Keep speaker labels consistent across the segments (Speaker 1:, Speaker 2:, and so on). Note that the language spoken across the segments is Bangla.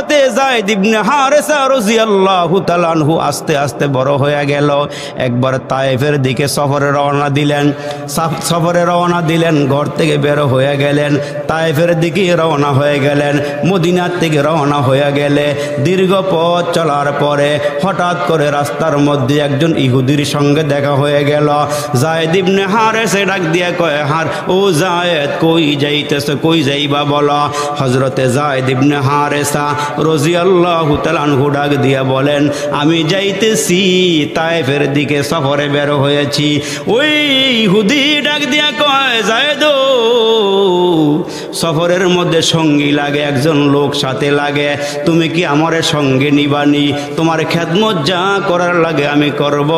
Speaker 1: হযরতে যায়েদ ইবনে হারেসা রাদিয়াল্লাহু তাআলা আনহু আস্তে আস্তে বড় হয়ে গেল। একবার তায়েফের দিকে সফরে রওনা দিলেন, ঘর থেকে বের হয়ে গেলেন, তায়েফের দিকে রওনা হয়ে গেলেন। মদিনার থেকে রওনা হয়ে গেলে দীর্ঘ পথ চলার পরে হঠাৎ করে রাস্তার মধ্যে একজন ইহুদির সঙ্গে দেখা হয়ে গেল। যায়েদ ইবনে হারেসা ডাক দিয়ে কয়, ও যায়েদ, কই যাইতেছ, কই যাইবা বলো। হযরতে যায়েদ ইবনে হারেসা রাদিয়াল্লাহু তাআলা আনহু ডাক দিয়া বলেন, আমি যাইতেছি তায়েফের দিকে, সফরে বের হয়েছি। ওই ইহুদি ডাক দিয়া কয়, যায়েদ, সফরের মধ্যে সঙ্গী লাগে, একজন লোক সাথে লাগে, তুমি কি আমারে সঙ্গে নিবানি? তোমার খেদমত যা করার লাগে আমি করব।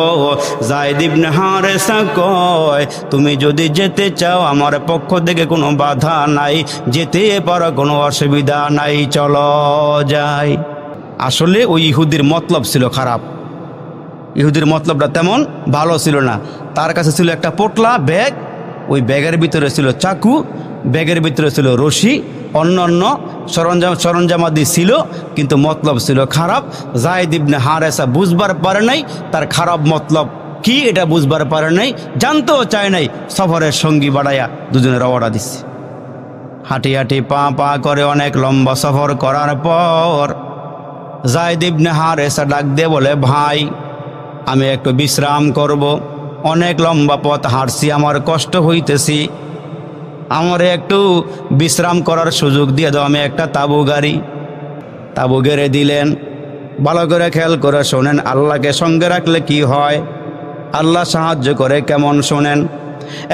Speaker 1: যায়েদ ইবনে হারেসা কয়, তুমি যদি যেতে চাও আমার পক্ষ থেকে কোনো বাধা নাই, যেতে পারো, কোনো অসুবিধা নাই, চলো যাই। আসলে ওই ইহুদির মতলব ছিল খারাপ, ইহুদির মতলবটা তেমন ভালো ছিল না। তার কাছে ছিল একটা পোটলা ব্যাগ, ওই ব্যাগের ভিতরে ছিল চাকু, ব্যাগের ভিতরে ছিল রশি, অন্যান্য সরঞ্জামাদি ছিল, কিন্তু মতলব ছিল খারাপ। যায়েদ ইবনে হারেসা বুঝবার পারে নাই তার খারাপ মতলব কি, এটা বুঝবার পারে নাই, জানতেও চায় নাই। সফরের সঙ্গী বাড়াইয়া দুজনে রওনা দিচ্ছে। হাঁটি হাঁটি পা পা করে অনেক লম্বা সফর করার পর যায়েদ ইবনে হারেসা ডাক দিয়ে বলে, ভাই, আমি একটু বিশ্রাম করব, অনেক লম্বা পথ হাঁটছি, আমার কষ্ট হইতেছি, আমার একটু বিশ্রাম করার সুযোগ দিয়ে দাও, আমি একটা তাবু গেড়ে দিলেন। ভালো করে খেয়াল করে শোনেন, আল্লাহকে সঙ্গে রাখলে কি হয়, আল্লাহ সাহায্য করে কেমন শোনেন।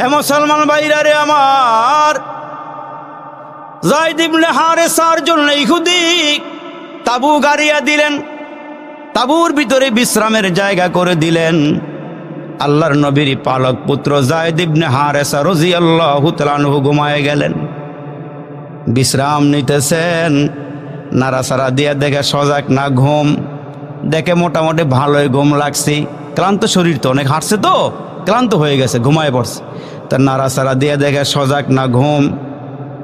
Speaker 1: এ মুসলমান ভাইরা রে আমার, যায়েদ ইবনে হারেসার জন্য ইহুদি তাবু গাড়িয়া দিলেন, তাবুর ভিতরে বিশ্রামের জায়গা করে দিলেন। আল্লাহর নবীর পালক পুত্র যায়েদ ইবনে হারেসা রাদিয়াল্লাহু তাআলা আনহু ঘুমায়ে গেলেন, বিশ্রাম নিতেছেন। নাড়াচাড়া দিয়ে দেখে সজাগ না, ঘুম দেখে মোটামুটি ভালোই ঘুম লাগছে, ক্লান্ত শরীর তো, অনেক হাঁটছে তো ক্লান্ত হয়ে গেছে, ঘুমায় পড়ছে। তার নাড়াচাড়া দিয়ে দেখে সজাগ না, ঘুম,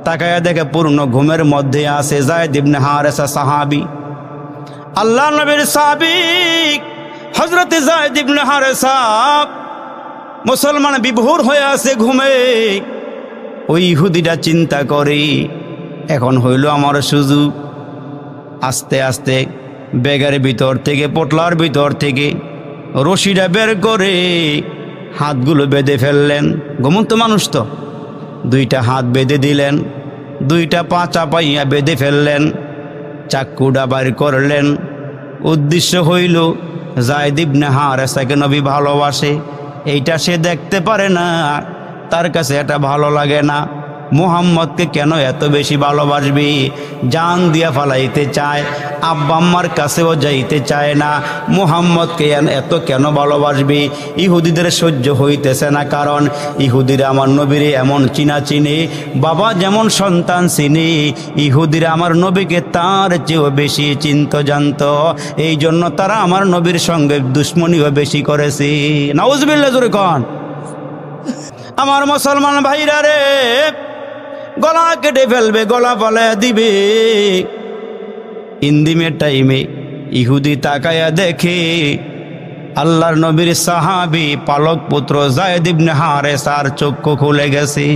Speaker 1: তাকায়া দেখে পূর্ণ ঘুমের মধ্যে আছে যায়েদ ইবনে হারেসা, সাহাবী, আল্লাহ নবীর সাহাবী হযরতে যায়েদ ইবনে হারেসা। মুসলমান বিভোর হয়ে আছে ঘুমে। ওই ইহুদিটা চিন্তা করে, এখন হইল আমার সুযোগ। আস্তে আস্তে ব্যাগের ভিতর থেকে, পোটলার ভিতর থেকে রশিটা বের করে হাতগুলো বেঁধে ফেললেন। ঘুমন্ত মানুষ তো, দুইটা হাত বেঁধে দিলেন, দুইটা পা চাপাইয়া বেঁধে ফেললেন, চাকুটা বাইর করলেন। উদ্দেশ্য হইল যায়েদ ইবনে হারেসাকে নবী ভালোবাসে, এইটা সে দেখতে পারে না, তার কাছে এটা ভালো লাগে না। মুহাম্মদকে কেন এত বেশি ভালোবাসবি, জান দিয়া ফালাইতে চায়, আব্বা আম্মার কাছেও যাইতে চায় না, মুহাম্মদকে এত কেন ভালোবাসবি? ইহুদিদের সহ্য হইতেছে না, কারণ ইহুদিরা আমার নবীরে এমন চিনে, বাবা যেমন সন্তান চিনি, ইহুদিরা আমার নবীকে তার চেয়েও বেশি চিনত, জানত। এই জন্য তারা আমার নবীর সঙ্গে দুশ্মনীও বেশি করেছে। নাউজুবিল্লাহ, জোরে কন। আমার মুসলমান ভাইরা রে, গলা কেটে ফেলবে, গলা ফালাইয়া দিবে। ইন্দিমের টাইমে ইহুদি তাকায়া দেখে আল্লাহর নবীর সাহাবী পালক পুত্র যায়েদ ইবনে হারেসার চক্ষু খুলে গেছে।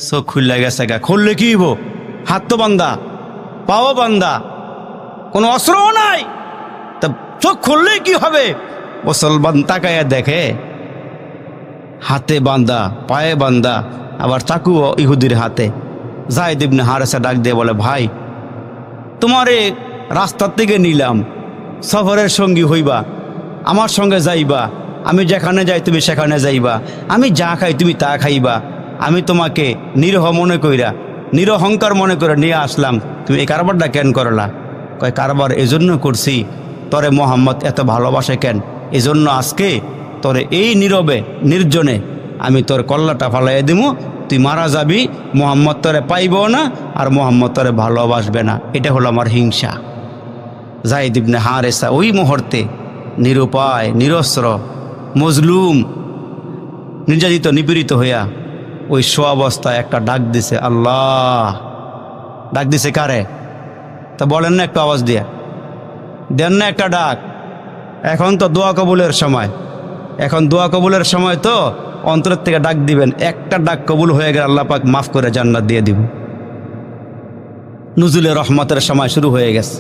Speaker 1: চোখ খুলে গেছে, খুললে কি হইব? হাত তো বান্ধা, পাও বান্ধা, কোনো অস্ত্রও নাই, তা চোখ খুললে কি হবে? মুসলমান তাকায়া দেখে হাতে বান্ধা, পায়ে বান্ধা, আবার চাকুও ইহুদির হাতে। যায়েদ ইবনে হারেসা ডাক দিয়ে বলে, ভাই, তোমারে রাস্তার থেকে নিলাম, সফরের সঙ্গী হইবা, আমার সঙ্গে যাইবা, আমি যেখানে যাই তুমি সেখানে যাইবা, আমি যা খাই তুমি তা খাইবা, আমি তোমাকে নিরহ মনে কইরা, নিরহংকার মনে করে নিয়ে আসলাম, তুমি এই কারবারটা কেন করলা? কয়, কারবার এজন্য করছি, তরে মোহাম্মদ এত ভালোবাসে কেন, এজন্য আজকে তোরে এই নীরবে নির্জনে আমি তোর কল্লাটা ফালাইয়া দিব, তুই মারা যাবি, মোহাম্মদ তোরে পাইব না, আর মোহাম্মদ তোরে ভালোবাসবে না। এটা হলো আমার হিংসা। যায়েদ ইবনে হারেসা ওই মুহূর্তে নিরুপায়, নিরস্ত্র, মজলুম, নির্যাতিত, নিপীড়িত হইয়া ওই অবস্থায় একটা ডাক দিছে, আল্লাহ। ডাক দিছে কারে? তা বলেন না একটু আওয়াজ দিয়া, দেন না একটা ডাক। এখন তো দোয়া কবুলের সময়, এখন দোয়া কবুলের সময় তো অন্তরের থেকে ডাক দিবেন। একটা ডাক কবুল হয়ে গেলে আল্লাহ পাক মাফ করে জান্নাত দিয়ে দিব। নুজুলে রহমতের সময় শুরু হয়ে গেছে।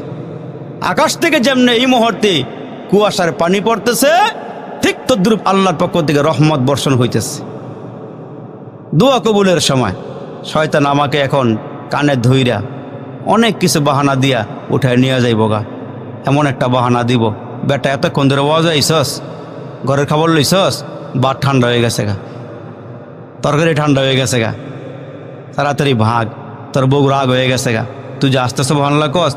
Speaker 1: আকাশ থেকে যেমনি এই মুহূর্তে কুয়াশার পানি পড়তেছে, ঠিক তদ্রুপ আল্লাহর পক্ষ থেকে রহমত বর্ষণ হইতেছে। দোয়া কবুলের সময় শয়তান আমাকে এখন কানে ধইরা অনেক কিছু বাহানা দিয়া উঠায় নিয়ে যাইব গা। এমন একটা বাহানা দিব, বেটা এতক্ষণ ধরে ওয়াজ আইসস, ঘরের খাবার লইসস, ভাত ঠান্ডা হয়ে গেছে গা, তরকারি ঠান্ডা হয়ে গেছে গা, তাড়াতাড়ি ভাগ, তোর বউ রাগ হয়ে গেছে গা, তুই যে আস্তে আস্তে বাহানলা কস,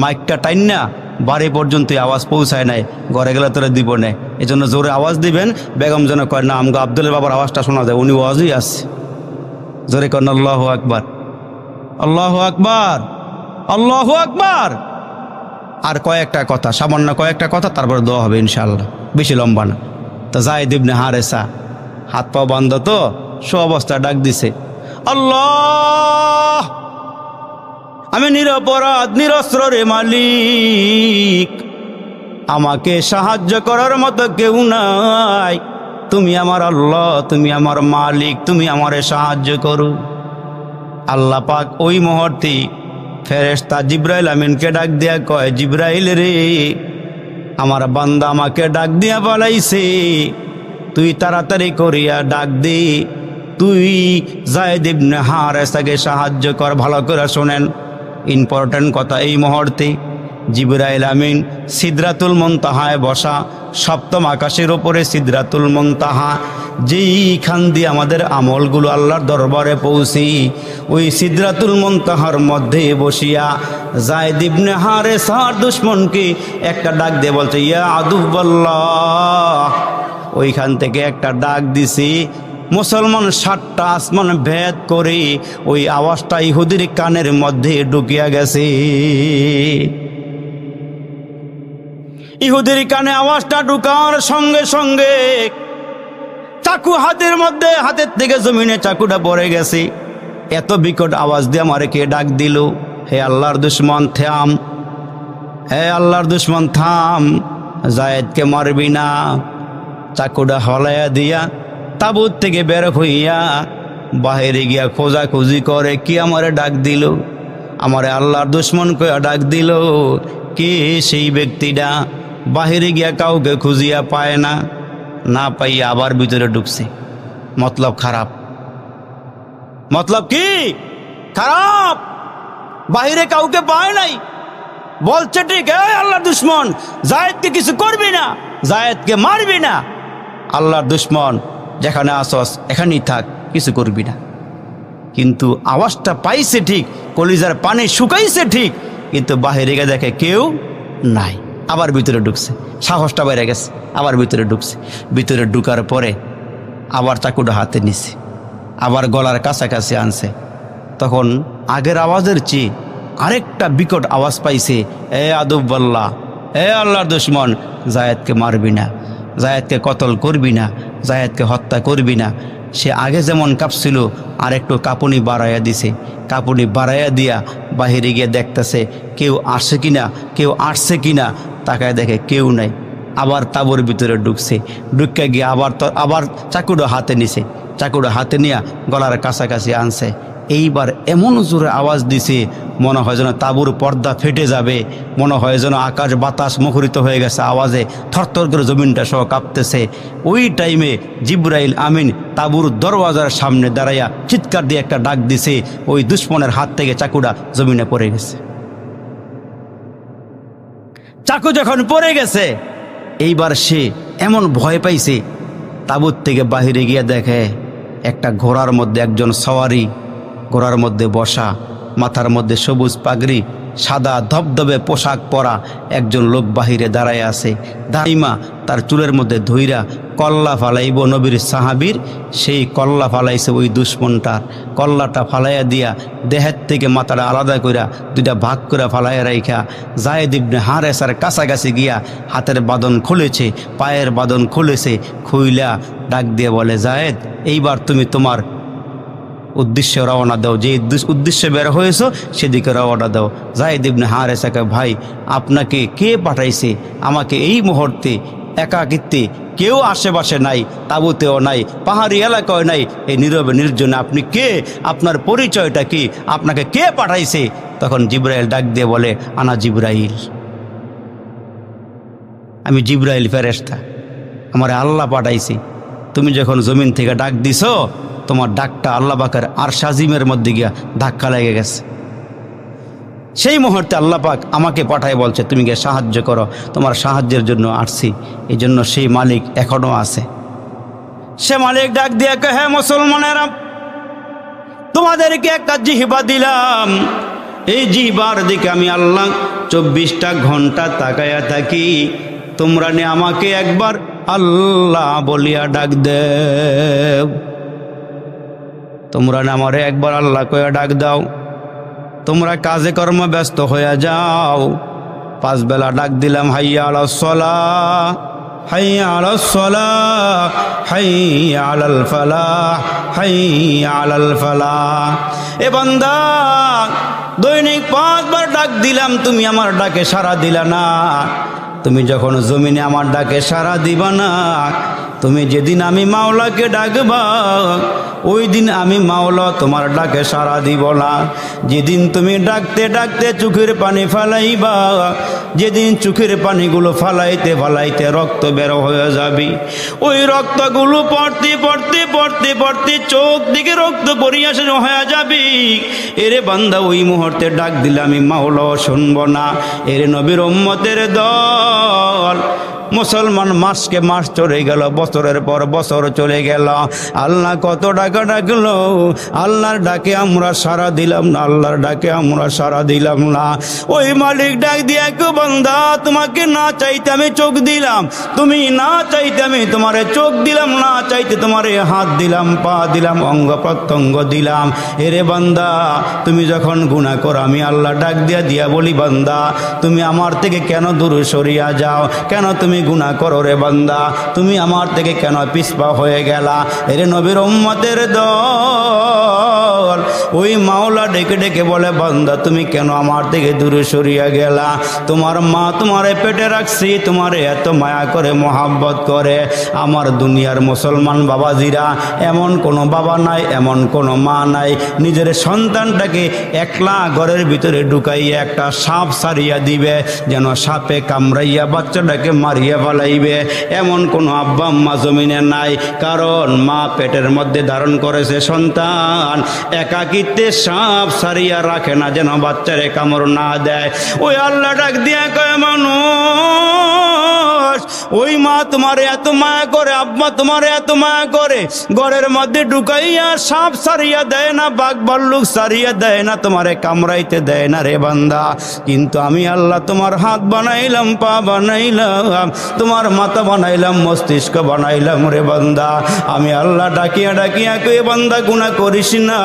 Speaker 1: মাইকটা টাইন না বাড়ি পর্যন্ত আওয়াজ পৌঁছায় নাই, ঘরে গেলে তোরা দিব না। এই জন্য জোরে আওয়াজ দিবেন, বেগম যেন কয় না আমগো আব্দুলের বাবার আওয়াজটা শোনা যায়, উনি ওয়াজই আসছে। জোরে করেন আল্লাহু আকবার, আল্লাহু আকবার, আল্লাহু আকবার। আর কয়েকটা কথা, সামান্য কয়েকটা কথা, তারপরে দোয়া হবে ইনশাআল্লাহ, বেশি লম্বা না। তা যায়েদ ইবনে হারেসা হাত পা বান্ধ তো, সো অবস্থায় ডাক দিছে, আল্লাহ, আমি নিরপরাধ নিরস্ত্র রে মালিক, আমাকে সাহায্য করার মতো কেউ নাই, তুমি আমার আল্লাহ, তুমি আমার মালিক, তুমি আমারে সাহায্য করো। আল্লাহ পাক ওই মুহূর্তে ফেরেশতা জিবরাইল আমিনকে ডাক দিয়া কয়, জিবরাইল রে, আমার বান্দা আমাকে ডাক দিয়া বলাইছে, তুই তাড়াতাড়ি করিয়া ডাক দে, তুই যায়েদ ইবনে হারেসাকে সাহায্য কর। ভালো করে শোনেন, ইম্পর্টেন্ট কথা। এই মুহূর্তে জিবরাইল আমিন সিদরাতুল মুনতাহায় বসা, সপ্তম আকাশের ওপরে সিদরাতুল মুনতাহা, যেইখান দিয়ে আমাদের আমলগুলো আল্লাহর দরবারে পৌঁছি, ওই সিদরাতুল মুনতাহার মধ্যে বসিয়া যায়েদ ইবনে হারেসার দুশমনকে একটা ডাক দিয়ে বলছে, ইয়া আদুওয়াল্লাহ। ওইখান থেকে একটা ডাক দিছি, মুসলমান 7টা আসমান ভেদ করে ওই আওয়াজটা ইহুদির কানের মধ্যে ঢুকিয়া গেছে। ইহুদির কানে আওয়াজটা ঢুকার সঙ্গে সঙ্গে চাকু হাতের মধ্যে, হাতের থেকে জমিনে চাকুটা পড়ে গেছে। এত বিকট আওয়াজ দিয়ে আমারে কে ডাক দিল, হে আল্লাহর দুশমন থাম, হে আল্লাহর দুশমন থাম, যায়েদকে মারবি না। চাকুটা হলাইয়া দিয়া তাবুত থেকে বের হইয়া বাহিরে গিয়া খোঁজাখুঁজি করে, কি আমারে ডাক দিল, আমারে আল্লাহর দুশমন কইয়া ডাক দিল, কে সেই ব্যক্তিটা? বাহিরে গিয়া কাউকে খুঁজিয়া পায় না, না পাইয়া আবার ভিতরে ঢুকছে। মতলব খারাপ, মতলব কি খারাপ, বাহিরে কাউকে পায় নাই, বলছে ঠিক, এই আল্লাহর দুশমন, যায়েদকে কিছু করবি না, যায়েদকে মারবি না, আল্লাহর দুশমন যেখানে আসস এখানেই থাক, কিছু করবি না। কিন্তু আওয়াজটা পাইছে ঠিক, কলিজার পানি শুকাইছে ঠিক, কিন্তু বাহিরে গিয়ে দেখে কেউ নাই, আবার ভিতরে ঢুকছে, সাহসটা বাইরে গেছে, আবার ভিতরে ঢুকছে। ভিতরে ঢুকার পরে আবার চাকুটা হাতে নিছে, আবার গলার কাছাকাছি আনছে। তখন আগের আওয়াজের চেয়ে আরেকটা বিকট আওয়াজ পাইছে, এ আদুওয়াল্লাহ, এ আল্লাহর দুশমন, যায়েদকে মারবি না, যায়েদকে কতল করবি না, যায়েদকে হত্যা করবি না। সে আগে যেমন কাঁপছিল আর একটু কাঁপুনি বাড়াইয়া দিছে, কাঁপুনি বাড়াইয়া দিয়া বাহিরে গিয়ে দেখতেছে কেউ আসে কিনা, কেউ আসছে কিনা, তাকায় দেখে কেউ নাই। আবার তাবুর ভিতরে ঢুকছে, ঢুকে গিয়ে আবার চাকুটা হাতে নিছে, চাকুটা হাতে নিয়ে গলার কাছাকাছি আনছে। এইবার এমন জোরে আওয়াজ দিছে, মনে হয় যেন তাঁবুর পর্দা ফেটে যাবে, মনে হয় যেন আকাশ বাতাস মুখরিত হয়ে গেছে আওয়াজে, থরথর করে জমিনটা সহ কাঁপতেছে। ওই টাইমে জিবরাইল আমিন তাঁবুর দরওয়াজার সামনে দাঁড়াইয়া চিৎকার দিয়ে একটা ডাক দিছে, ওই দুশমনের হাত থেকে চাকুটা জমিনে পড়ে গেছে। চাকু যখন পড়ে গেছে, এইবার সে এমন ভয় পাইছে, তাঁবুর থেকে বাহিরে গিয়ে দেখে একটা ঘোড়ার মধ্যে একজন সওয়ারি, ঘোড়ার মধ্যে বসা, মাথার মধ্যে সবুজ পাগড়ি, সাদা ধবধবে পোশাক পরা একজন লোক বাহিরে দাঁড়ায় আছে। দাইমা তার চুলের মধ্যে ধইরা কল্লা ফালাইব নবীর সাহাবীর, সেই কল্লা ফালাইছে ওই দুশমনটার। কল্লাটা ফালাইয়া দিয়া দেহের থেকে মাথাটা আলাদা কইরা দুইটা ভাগ করে ফালাইয়া রাইখা যায়েদ ইবনে হারেসার কাছাকাছি গিয়া হাতের বাঁধন খুলেছে, পায়ের বাঁধন খুলেছে, খুইলা ডাক দিয়ে বলে, যায়েদ, এইবার তুমি তোমার উদ্দেশ্যে রওনা দাও, যে উদ্দেশ্যে বের হয়েছো সেদিকে রওনা দাও। যায়েদ ইবনে হারেসাকে, ভাই আপনাকে কে পাঠাইছে? আমাকে এই মুহূর্তে একাকিত্বে, কেউ আশেপাশে নাই, তাঁবুতেও নাই, পাহাড়ি এলাকায় নাই, এই নীরবে নির্জনে আপনি কে? আপনার পরিচয়টা কি? আপনাকে কে পাঠাইছে? তখন জিবরাইল ডাক দিয়ে বলে, আনা জিবরাইল, আমি জিবরাইল ফেরেশতা, আমারে আল্লাহ পাঠাইছি। তুমি যখন জমিন থেকে ডাক দিছো, তোমার ডাকটা আল্লাহ পাকের আরশ আজিমের মধ্যে গিয়া ধাক্কা লেগে গেছে। সেই মুহূর্তে আল্লাহ পাক আমাকে পাঠায় বলছে তুমি গিয়ে সাহায্য করো, তোমার সাহায্যের জন্য আসছি। এই জন্য সেই মালিক এখনো আছে। সে মালিক ডাক দিয়ে কয়, হ্যাঁ মুসলমানেরা, তোমাদেরকে একটা জিহ্বা দিলাম, এই জিহ্বার দিকে আমি আল্লাহ 24টা ঘন্টা তাকায়া থাকি। তোমরা নে আমাকে একবার আল্লাহ বলিয়া ডাক দেও, তোমরা নে আমারে একবার আল্লাহ কইয়া ডাক দাও। তোমরা কাজে কর্ম ব্যস্ত হয়ে যাও। 5 বেলা ডাক দিলাম, হাইয়া আলাস সালাহ, হাইয়া আলাস সালাহ, হাইয়া আলাল ফালাহ, হাইয়া আলাল ফালাহ। এ বান্দা, দৈনিক 5 বার ডাক দিলাম, তুমি আমার ডাকে সাড়া দিলা না। তুমি যখন জমিনে আমার ডাকে সাড়া দিবা না, তুমি যেদিন আমি মাওলাকে ডাকবা, ওই দিন আমি মাওলা তোমার ডাকে সাড়া দিব না। যেদিন তুমি ডাকতে ডাকতে চোখের পানি ফালাইবা, যেদিন চোখের পানিগুলো ফালাইতে ফালাইতে রক্ত বের হয়ে যাবে, ওই রক্তগুলো পড়তে পড়তে পড়তে পড়তে চোখ দিকে রক্ত পড়িয়া শেষ হয়ে যাবে। এরে বান্দা, ওই মুহূর্তে ডাক দিলে আমি মাওলাও শুনব না। এরে নবীর উম্মতের দল, মুসলমান মাসকে মাস চলে গেল, বছরের পর বছর চলে গেল। আল্লাহ কত ডাকা ডাকলো, আল্লাহর ডাকে আমরা সাড়া দিলাম না, আল্লাহর ডাকে আমরা সাড়া দিলাম না। ওই মালিক ডাক দিয়ে, বান্দা, তোমাকে না চাইতে আমি চোখ দিলাম, তুমি না চাইতে আমি তোমারে চোখ দিলাম, না চাইতে তোমারে হাত দিলাম, পা দিলাম, অঙ্গ প্রত্যঙ্গ দিলাম। এরে বান্দা, তুমি যখন গুনাহ করো, আমি আল্লাহ ডাক দিয়া বলি, বান্দা তুমি আমার থেকে কেন দূরে সরিয়া যাও? কেন তুমি গুনাহ করো রে বান্দা? তুমি আমার থেকে কেন পিছপা হয়ে গেলা? এরে নবীর উম্মতের দল, ওই মাওলা ডেকে ডেকে বলে, বান্দা তুমি কেন আমার থেকে দূরে সরিয়া গেলা? তোমার মা তোমারে পেটে রাখছি, তোমারে এত মায়া করে মোহাব্বত করে। আমার দুনিয়ার মুসলমান বাবাজিরা, এমন কোনো বাবা নাই, এমন কোনো মা নাই, নিজের সন্তানটাকে একলা ঘরের ভিতরে ঢুকাইয়া একটা সাপ সারিয়া দিবে, যেন সাপে কামড়াইয়া বাচ্চাটাকে মারিয়া ফেলাইবে। এমন কোনো আব্বা আম্মা জমিনে নাই, কারণ মা পেটের মধ্যে ধারণ করেছে সন্তান, একাকিত্বে সাপ সারিয়া রাখে না, যেন বাচ্চারে কামড় না দেয়। ওই আল্লাহ ডাক দিয়া কয়, মানুষ, ওই মা তোমারে এত মায়া করে, আব্বা তোমারে এত মায়া করে, ঘরের মধ্যে ঢুকাইয়া সাপ সারিয়া দেয় না, বাঘ ভাল্লুক সারিয়া দেয় না, তোমারে কামড়াইতে দেয় না রে বান্দা। কিন্তু আমি আল্লাহ তোমার হাত বানাইলাম, পা বানাইলাম, তোমার মাথা বানাইলাম, মস্তিষ্ক বানাইলাম রে বান্দা। আমি আল্লাহ ডাকিয়া ডাকিয়া কই, বান্দা গুনাহ করিস না,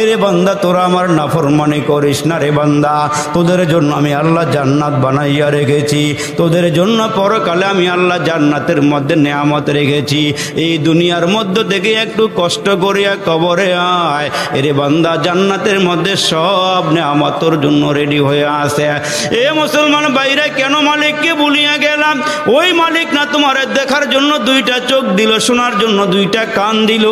Speaker 1: এরে বান্দা তোরা আমার নাফরমানি করিস না রে বান্দা। তোদের জন্য আমি আল্লাহ জান্নাত বানাইয়া রেখেছি, তোদের জন্য পরকালে আমি আল্লাহ জান্নাতের মধ্যে নেয়ামত রেখেছি। এই দুনিয়ার মধ্যে থেকে একটু কষ্ট করিয়া কবরে আয়, এরে বান্দা জান্নাতের মধ্যে সব নেয়ামত তোর জন্য রেডি হয়ে আছে। এ মুসলমান বাইরে, কেন মালিককে ভুলিয়া গেলাম? ওই মালিক না তোমারে দেখার জন্য 2টা চোখ দিল, শোনার জন্য 2টা কান দিল,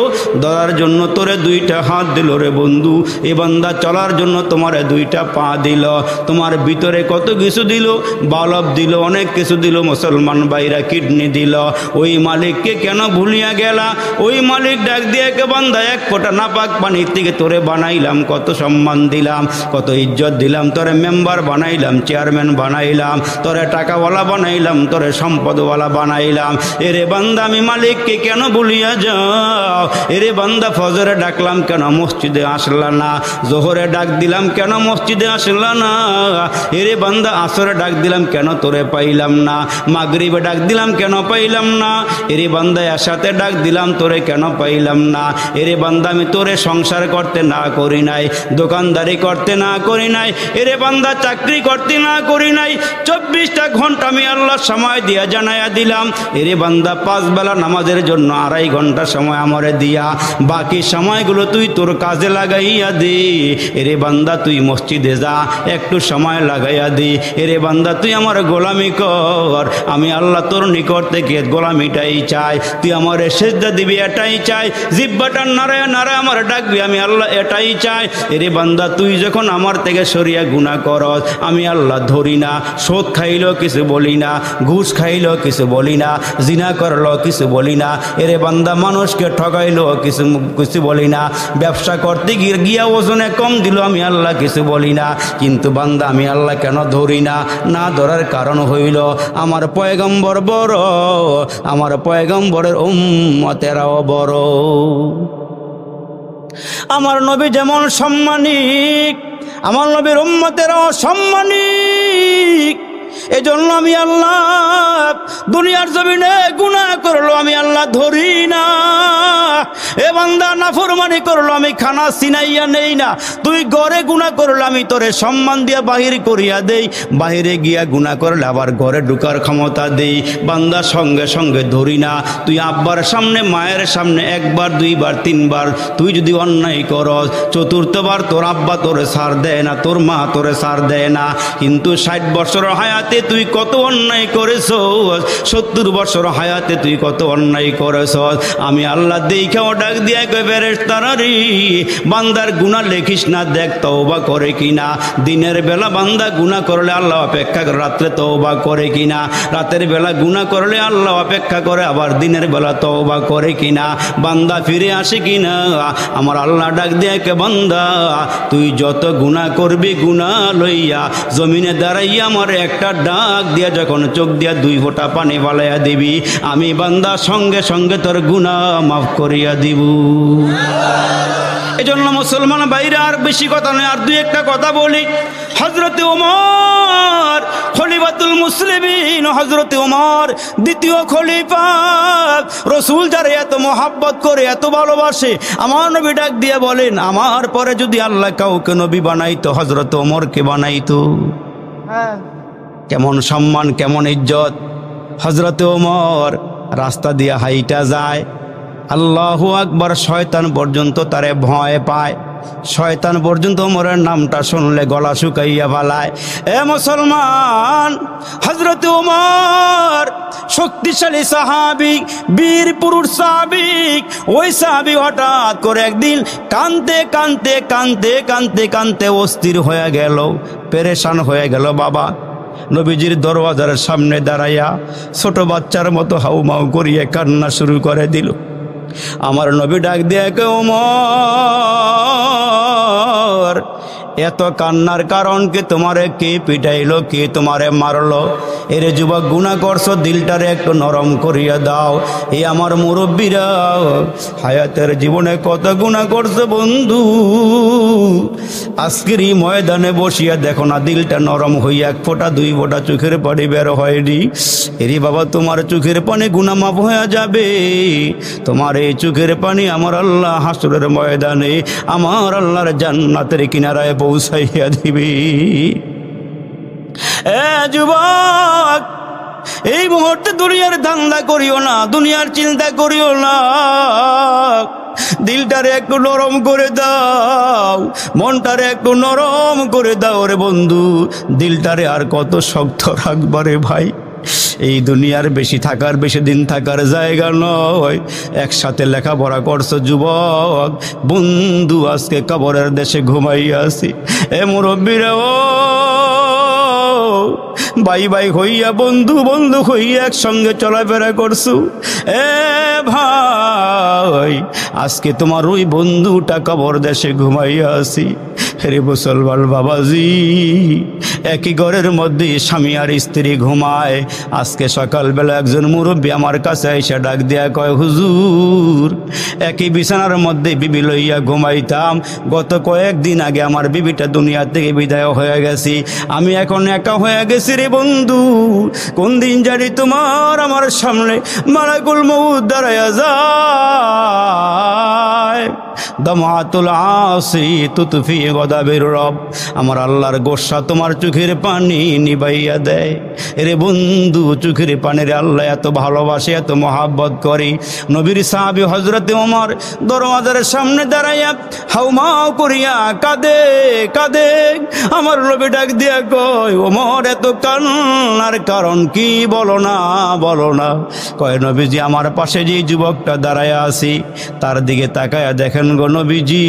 Speaker 1: ধরার জন্য তোরে 2টা হাত দিল রে বন্ধু। এ বান্দা চলার জন্য তোমারে 2টা পা দিল, তোমার ভিতরে কত কিছু দিল, বালব দিল, অনেক কিছু দিল মুসলমান বাইরা, কিডনি দিল। ওই মালিককে কেন ভুলিয়া গেলা? ওই মালিক ডাক দিয়ে, কে বান্দা, 1 ফোঁটা নাপাক পানির থেকে তোরে বানাইলাম, কত সম্মান দিলাম, কত ইজ্জত দিলাম, তোরে মেম্বার বানাইলাম, চেয়ারম্যান বানাইলাম, তোরে টাকাওয়ালা বানাইলাম, তোরে সম্পদওয়ালা বানাইলাম। এরে বান্দা, আমি মালিককে কেন ভুলিয়া যাও? এরে বান্দা, ফজরে ডাকলাম কেন মসজিদে আসলা না? জোহরে ডাক দিলাম কেন মসজিদে আসলা না? এরে বান্দা, আসরে ডাক দিলাম কেন তোরে পাইলাম না? মাগরিব মাগরিবে ডাক দিলাম কেন পাইলাম না, এরে বান্দা এশাতে ডাক দিলাম তোরে কেন পাইলাম না, এরে বান্দা আমি তোরে সংসার করতে না করি নাই, দোকানদারি করতে না করি নাই, এরে বান্দা চাকরি করতে না করি নাই, 24টা ঘন্টা আমি আল্লাহ সময় দিয়া জানাইয়া দিলাম, এরে বান্দা 5 বেলা নামাজের জন্য 2.5 ঘন্টা সময় আমারে দিয়া বাকি সময়গুলো তুই তোর কাজে লাগাইয়া দে, এরে বান্দা তুই মসজিদে যা একটু সময় লাগাইয়া দে, এরে বান্দা তুই আমার গোলামি কর, আমি আল্লাহ তোর নিকট থেকে গোলামিটাই চাই, তুই আমার সেজদা দিবি এটাই চাই, জিহ্বাটা নাড়ায় নাড়ায় আমার ডাকবি আমি আল্লাহ এটাই চাই, এরে বান্দা তুই যখন আমার থেকে সরিয়া গুনাহ করস আমি আল্লাহ ধরি না, সুদ খাইলেও কিছু বলি না, ঘুষ খাইলেও কিছু বলি না, জিনা করলেও কিছু বলি না, এরে বান্দা মানুষকে ঠকাইলেও কিছু বলি না, ব্যবসা করতে গিয়া ওজনে কম দিল আমি আল্লাহ কিছু বলি না, কিন্তু বান্দা আমি আল্লাহ কেন ধরি না, না ধরার কারণ হইল আমার পয়গম্বর বড়, আমার পয়গম্বরের উম্মতেরাও বড়। আমার নবী যেমন সম্মানিক আমার নবীর উম্মতেরাও সম্মানিক, এজন্য আমি আল্লাহ দুনিয়ার জমিনে গুনাহ করলো আমি আল্লাহ ধরি না, এ বান্দা নাফরমানি করলো আমি খানা সিনাইয়া নেই না, তুই ঘরে গুনাহ করলে আমি তোরে সম্মান দিয়া বাহির করিয়া দেই, বাহিরে গিয়া গুনাহ করলে আবার ঘরে ঢুকার ক্ষমতা দেই, বান্দা সঙ্গে সঙ্গে ধরি না, তুই আব্বার সামনে মায়ের সামনে 1 বার 2 বার 3 বার তুই যদি অন্যায় করস, 4র্থবার তোর আব্বা তোরে ছাড় দেয় না, তোর মা তোরে ছাড় দেয় না, কিন্তু 60 বছর হায়াতে তুই কত অন্যায় করেছস, 70 বছর হায়াতে তুই কত অন্যায় করেছস, আমি আল্লাহ দেখাও ডাক দিয়া কই ফেরেশতারা রে বান্দার গুনাহ লেখিস না, দেখ তওবা করে কিনা, দিনের বেলা বান্দা গুনাহ করলে আল্লাহ অপেক্ষা করে, রাত্রে তওবা করে কিনা, রাতের বেলা গুনাহ করলে আল্লাহ অপেক্ষা করে, আবার দিনের বেলা তওবা করে কিনা, বান্দা ফিরে আসে কিনা, আমার আল্লাহ ডাক দিয়া কে বান্দা তুই যত গুনাহ করবি গুনাহ লইয়া জমিনে দাঁড়াইয়া আমার একটা ডাক দিয়া যখন চোখ দিয়া 2 ফোঁটা পানি বালাইয়া দিবি আমি বান্দা সঙ্গে সঙ্গে তোর গুনাহ মাফ করিয়া দিব। এজন্য মুসলমান ভাইরা আর বেশি কথা নয়, আর 2-1টা কথা বলি। হযরতে ওমর খলিফাতুল মুসলিমিন, হযরতে ওমর দ্বিতীয় খলিফা, রাসূল যারে এত মহব্বত করে এত ভালোবাসে, আমার নবী ডাক দিয়ে বলেন আমার পরে যদি আল্লাহ কাউকে নবী বানাইতো হযরতে ওমরকে বানাইতো। কেমন সম্মান কেমন ইজ্জত। হযরতে ওমর রাস্তা দিয়ে হাইটা যায়, আল্লাহু আকবার, শয়তান পর্যন্ত তারে ভয় পায়, শয়তান পর্যন্ত ওমরের নামটা শুনলে গলা শুকাইয়া ফালায়। এ মুসলমান, হযরতে ওমর শক্তিশালী সাহাবী, বীর পুরুষ সাহাবী, ওই সাহাবী হঠাৎ করে একদিন কাঁদতে কাঁদতে কাঁদতে কাঁদতে কাঁদতে অস্থির হয়ে গেল, পেরেশান হয়ে গেল। বাবা নবীজির দরওয়াজার সামনে দাঁড়াইয়া ছোট বাচ্চার মতো হাউমাউ করিয়া কান্না শুরু করে দিল। আমার নবী ডাক দিয়ে কে ওমর, এত কান্নার কারণ কি? তোমারে কে পিটাইলো, কে তোমারে মারলো? এরে যুবক, গুনাহ করছো, দিলটারে একটু নরম করিয়া দাও। এই আমার মুরব্বীরা হায়াতের জীবনে কত গুনাহ করছো বন্ধু, আজকের এই ময়দানে বসিয়া দেখো না দিলটা নরম হইয়া 1 ফোঁটা 2 ফোঁটা চোখের পানি বের হয়নি। এরে বাবা, তোমার চোখের পানি গুনাহ মাফ হয়ে যাবে। তোমার এই চোখের পানি আমার আল্লাহ হাসরের ময়দানে আমার আল্লাহর জান্নাতের কিনারায় পৌঁছাইয়া দিবে। এ যুবক, এই মুহূর্তে দুনিয়ার ধান্দা করিও না, দুনিয়ার চিন্তা করিও না, দিলটারে একটু নরম করে দাও, মনটারে একটু নরম করে দাও রে বন্ধু। দিলটারে আর কত শক্ত রাখবারে ভাই, এই দুনিয়ার বেশি থাকার, বেশি দিন থাকার জায়গা নয়। একসাথে লেখাপড়া করছো যুবক, বন্ধু আজকে কবরের দেশে ঘুমাইয়া আছি। এ মুরব্বীরা ও ভাই ভাই হইয়া, বন্ধু বন্ধু হইয়া একসঙ্গে চলাফেরা করছো। এ ভাই, আজকে তোমার ওই বন্ধুটা কবর দেশে ঘুমাইয়া আছি। রে মুসলমান বাবাজি, একই ঘরের মধ্যে স্বামী আর স্ত্রী ঘুমায়। আজকে সকালবেলা একজন মুরব্বী আমার কাছে এসে ডাক দিয়া কয়, হুজুর একই বিছানার মধ্যে বিবি লইয়া ঘুমাইতাম, গত কয়েকদিন আগে আমার বিবিটা দুনিয়া থেকে বিদায় হয়ে গেছি, আমি এখন একা হয়ে গেছি রে বন্ধু। কোন দিন জানি তোমার আমার সামনে মালাকুল মউত দাঁড়ায়া যায়। দামাতুল আসি তুতফি গদাবির রব, আমার আল্লাহর গোসা তোমার চোখের পানি নিবাইয়া দেয়। রে বন্ধু, চোখের পানির আল্লাহ এত ভালোবাসে, এত মহাব্বত করে। নবীর সাহাবী হযরতে ওমর দরওয়াজার সামনে দাঁড়াইয়া হাউমাউ করিয়া কাঁদে কাঁদে। আমার নবী ডাক দিয়া কয়, ওমর এত কান্নার কারণ কি, বলো না বলো না। কয়, নবীজি আমার পাশে যে যুবকটা দাঁড়াইয়া আছি তার দিকে তাকায়া দেখেন গো নবীজি,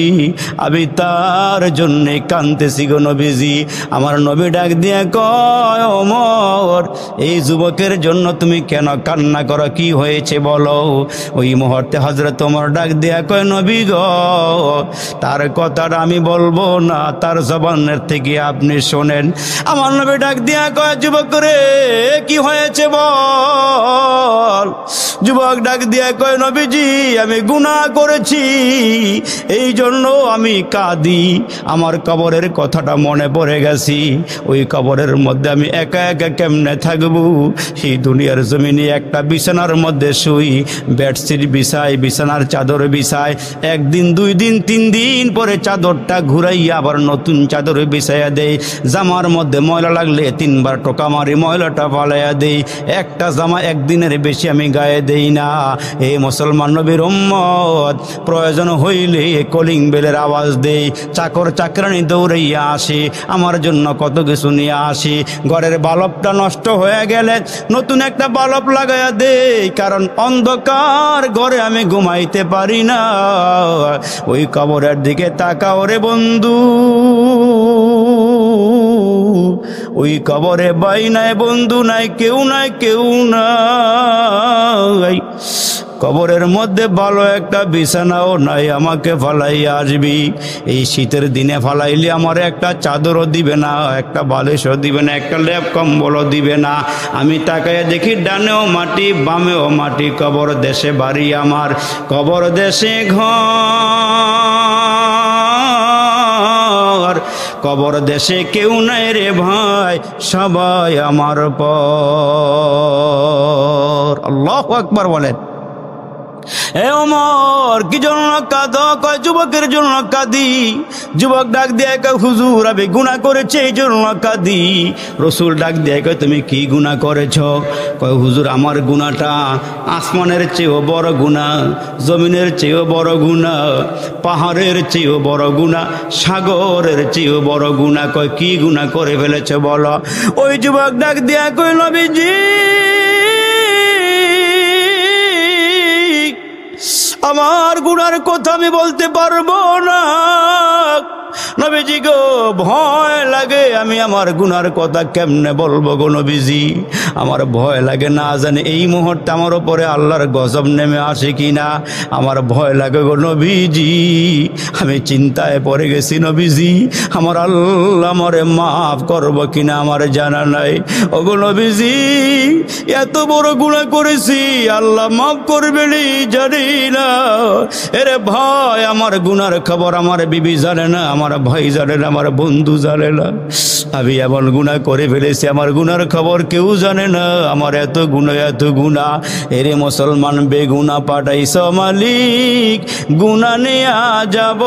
Speaker 1: আমি তার জন্যে কাঁদতেছি গো নবীজি। আমার নবী ডাক দিয়া কয়, ওমর এই যুবকের জন্য তুমি কেন কান্না করো, কি হয়েছে বলো। ওই মুহূর্তে হযরত ওমর ডাক দিয়া কয়, নবী গো তার কথাটা আমি বলবো না, তার জবানের থেকে আপনি শোনেন। আমার নবী ডাক দিয়া কয়, যুবক রে কি হয়েছে বল। যুবক ডাক দিয়া কয়, নবীজি আমি গুনাহ করেছি, এই জন্য আমি কাঁদি। আমার কবরের কথাটা মনে পড়ে গেছি, ওই কবরের মধ্যে আমি একা একা কেমনে থাকবো। এই দুনিয়ার জমিনে একটা বিছানার মধ্যে শুই, বেডশিট বিছাই, বিছানার চাদর বিছাই, একদিন দুই দিন তিন দিন পরে চাদরটা ঘুরাইয়া আবার নতুন চাদর বিছাইয়া দেই। জামার মধ্যে ময়লা লাগলে তিনবার টোকা মারি ময়লাটা ফালাইয়া দেই। একটা জামা একদিনের বেশি আমি গায়ে দেই না। এই মুসলমান নবীর উম্মত, প্রয়োজন হইলে কলিং বেলের আওয়াজ দেই, চাকর চাকরানি দৌড়াইয়া আসে, আমার জন্য কত কিছু নিয়ে আসি। ঘরের বাল্বটা নষ্ট হয়ে গেলে নতুন একটা বাল্ব লাগাইয়া দেই, কারণ অন্ধকার ঘরে আমি ঘুমাইতে পারি না। ওই কবরের দিকে তাকাও রে বন্ধু, ওই কবরে বাই নাই, বন্ধু নাই, কেউ নাই, কেউ নাই। কবরের মধ্যে ভালো একটা বিছানাও নাই, আমাকে ফালাইয়া আসবি। এই শীতের দিনে ফালাইলে আমার একটা চাদরও দিবে না, একটা বালিশও দিবে না, একটা লেপ কম্বলও দিবে না। আমি তাকায় দেখি ডানেও মাটি বামেও মাটি, কবর দেশে বাড়ি আমার, কবর দেশে ঘর, কবর দেশে কেউ নাই রে ভাই, সবাই আমার পর। আল্লাহু আকবার বলেন। এ ওমর কি জন্য কাঁদো? কয় যুবকের জন্য কাঁদি। যুবক ডাক দিয়ে কয়, হুজুর আমি গুনাহ করেছি এই জন্য কাঁদি। রসুল ডাক দিয়ে কয়, তুমি কি গুনাহ করেছ? কয়, হুজুর আমার গুনাহটা আসমানের চেয়েও বড় গুনাহ, জমিনের চেয়েও বড় গুনাহ, পাহাড়ের চেয়েও বড় গুনাহ, সাগরের চেয়েও বড় গুনাহ। কয়, কি গুনাহ করে ফেলেছ বলো। ওই যুবক ডাক দিয়ে কয়, নবীজি আমার গুনার কথা আমি বলতে পারবো না। নবীজি গো ভয় লাগে, আমি আমার গুনার কথা কেমনে বলবো গো নবীজি, আমার ভয় লাগে, না জানি এই মুহূর্তে আমার উপরে আল্লাহর গজব নেমে আসে কিনা, আমার ভয় লাগে গো নবীজি, আমি চিন্তায় পড়ে গেছি নবীজি, আমার আল্লাহ আমারে মাফ করবো কিনা আমার জানা নাই। ও গো নবীজি এত বড় গুনাহ করেছি, আল্লাহ মাফ করবেনি জানি না। এরে ভাই আমার গুনার খবর আমার বিবি জানে না, আমার ভাই জানে না, আমার বন্ধু জানে না, আমি এমন গুনাহ করে ফেলেছি আমার গুনার খবর কেউ জানে না। আমার এত গুনাহ এত গুনাহ। এরে মুসলমান বেগুনা পাঠাইছ মালিক, গুনাহ নিয়া যাব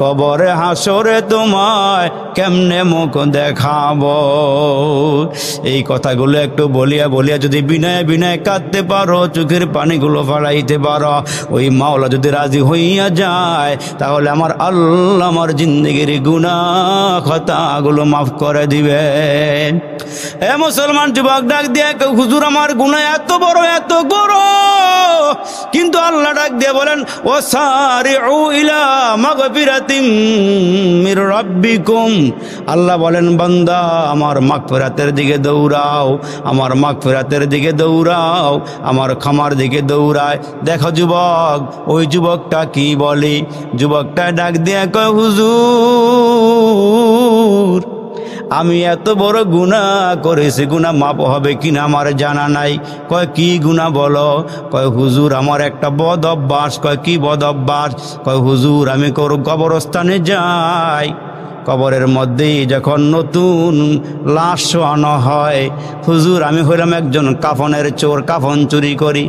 Speaker 1: কবরে হাসরে তোমায় কেমনে মুখ দেখাবো। এই কথাগুলো একটু বলিয়া বলিয়া যদি বিনয় বিনয় কাঁদতে পারো, চোখের পানিগুলো ফালাইতে পারো, ওই মাওলা যদি রাজি হইয়া যায় তাহলে আমার আল্লাহ আমার জিন্দেগির গুনাহ খাতাগুলো মাফ করে দিবেন। এ মুসলমান যুবক ডাক দিয়ে, হুজুর আমার গুনাহ এত বড় এত বড়, কিন্তু আল্লাহ ডাক দিয়ে বলেন ওয়াসারিউ ইলা মাগফিরাতিম মির রাব্বিকুম, আল্লাহ বলেন বান্দা আমার মাগফিরাতের দিকে দৌড়াও, আমার মাগফিরাতের দিকে দৌড়াও, আমার ক্ষমার দিকে দৌড়ায়। দেখো যুবক, ওই যুবকটা কি বলে? যুবকটা ডাক দিয়ে কয় হুজুর আমি এত বড় গুনাহ করেছি, গুনাহ মাপ হবে কিনা আমার জানা নাই। কয় কি গুনাহ বলো? কয় হুজুর আমার একটা বদ অভ্যাস। কয় কি বদ অভ্যাস? কয় হুজুর আমি কবরস্থানে যাই, কবরের মধ্যেই যখন নতুন লাশ শোয়ানো হয়, হুজুর আমি হইলাম একজন কাফনের চোর, কাফন চুরি করি।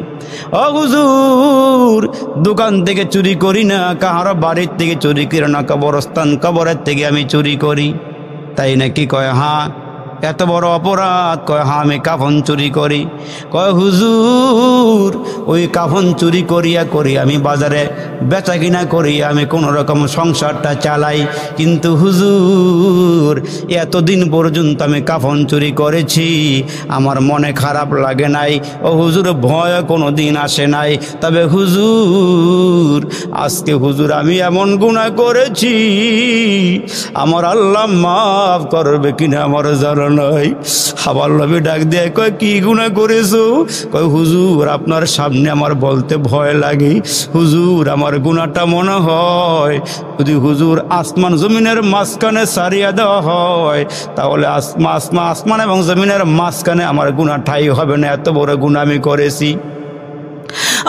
Speaker 1: ও হুজুর দোকান থেকে চুরি করি না, কাহারো বাড়ির থেকে চুরি করি না, কবরস্থান কবরের থেকে আমি চুরি করি। তাই নাকি? কয় হ্যাঁ। এত বড় অপরাধ? কয় হ্যাঁ আমি কাফন চুরি করি। কয় হুজুর ওই কাফন চুরি করিয়া আমি বাজারে বেচা কিনা করি, আমি কোনো রকম সংসারটা চালাই, কিন্তু হুজুর এতদিন পর্যন্ত আমি কাফন চুরি করেছি, আমার মনে খারাপ লাগে নাই, ও হুজুর ভয় কোনো দিন আসে নাই। তবে হুজুর আজকে হুজুর আমি এমন গুনাহ করেছি, আমার আল্লাহ মাফ করবে কিনা আমার জানা নাই। আবার নবী ডাক দিয়ে কয় কি গুনাহ করেছো? কয় হুজুর আপনার সামনে আমার বলতে ভয় লাগে, হুজুর আমার গুনাহটা মনে হয় যদি হুজুর আসমান জমিনের মাঝখানে সারিয়া দেওয়া হয়, তাহলে আসমান এবং জমিনের মাঝখানে আমার গুনাহ ঠাই হবে না, এত বড় গুনাহ আমি করেছি।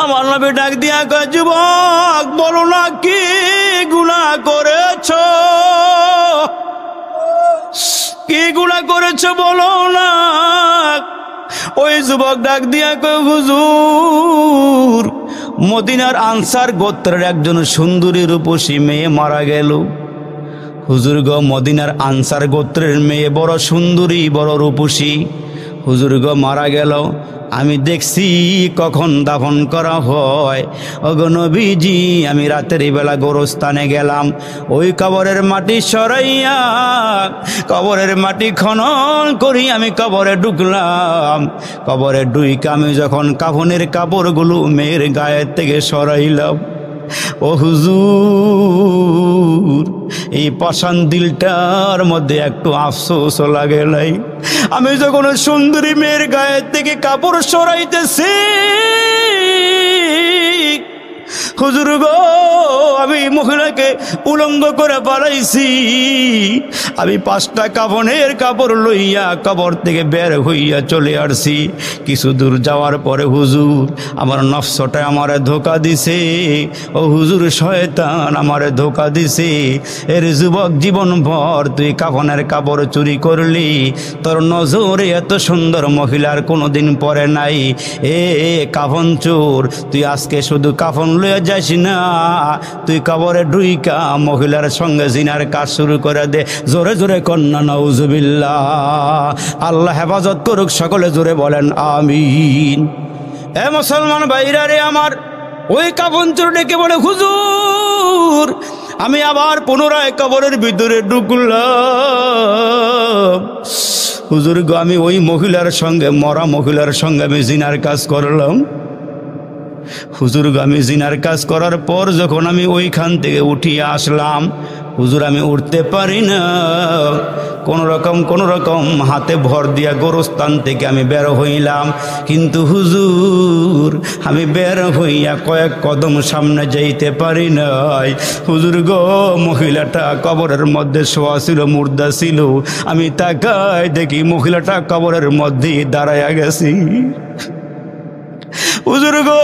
Speaker 1: আমার নবী ডাক দিয়া কয় যুবক বলো না কি গুনাহ করেছো, কি গুনাহ করেছো বলো না। ওই যুবক ডাক দিয়া কয় হুজুর মদিনার আনসার গোত্রের একজন সুন্দরী রূপসী মেয়ে মারা গেল। হুজুর গো মদিনার আনসার গোত্রের মেয়ে বড় সুন্দরী, বড় রূপসী, হুজুর গো মারা গেল। আমি দেখছি কখন দাফন করা হয়। ওগো নবীজি আমি রাতের বেলা গোরস্থানে গেলাম, ওই কবরের মাটি সরাইয়া কবরের মাটি খনন করি আমি কবরে ঢুকলাম। কবরে ঢুইকা আমি যখন কাফনের কাপড়গুলো মেয়ের গায়ের থেকে সরাইলাম, ও হুজুর এই পাষাণ দিলটার মধ্যে একটু আফসোস লাগে নাই। আমি যখন সুন্দরী মেয়ের গায়ের থেকে কাপড় সরাইতেছি, হুজুর গো আমি মহিলাকে উলঙ্গ করে পালাইছি। আমি 5টা কাফনের কাপড় লইয়া কবর থেকে বের হইয়া চলে আসছি। কিছু দূর যাওয়ার পরে হুজুর আমার নফসটা আমারে ধোকা দিছে, ও হুজুর শয়তান আমারে ধোকা দিছে। এর যুবক জীবন ভর তুই কাফনের কাপড় চুরি করলি, তোর নজরে এত সুন্দর মহিলার কোনোদিন পরে নাই। এ কাফন চোর, তুই আজকে শুধু কাফন লইয়া যাইস না, তুই কবরে ঢুইকা মহিলার সঙ্গে জিনার কাজ শুরু করে দে। জোরে জোরে কন্যা নাউজুবিল্লাহ। আল্লাহ হেফাজত করুক, সকলে জোরে বলেন আমিন। এ মুসলমান ভাইরা রে আমার, ওই কাফন চোর ডেকে বলে হুজুর আমি আবার পুনরায় কবরের ভিতরে ঢুকলাম। হুজুর গো আমি ওই মহিলার সঙ্গে, মরা মহিলার সঙ্গে আমি জিনার কাজ করলাম। হুজুর গো আমি জিনার কাজ করার পর যখন আমি ওইখান থেকে উঠিয়ে আসলাম, হুজুর আমি উঠতে পারি না, কোন রকম হাতে ভর দিয়া গোরস্থান থেকে আমি বের হইলাম। কিন্তু হুজুর আমি বের হইয়া কয়েক কদম সামনে যাইতে পারি নাই। হুজুর গো মহিলাটা কবরের মধ্যে শোয়া ছিল, মুর্দা ছিল। আমি তাকাই দেখি মহিলাটা কবরের মধ্যেই দাঁড়াইয়া গেছি। হুজুর গো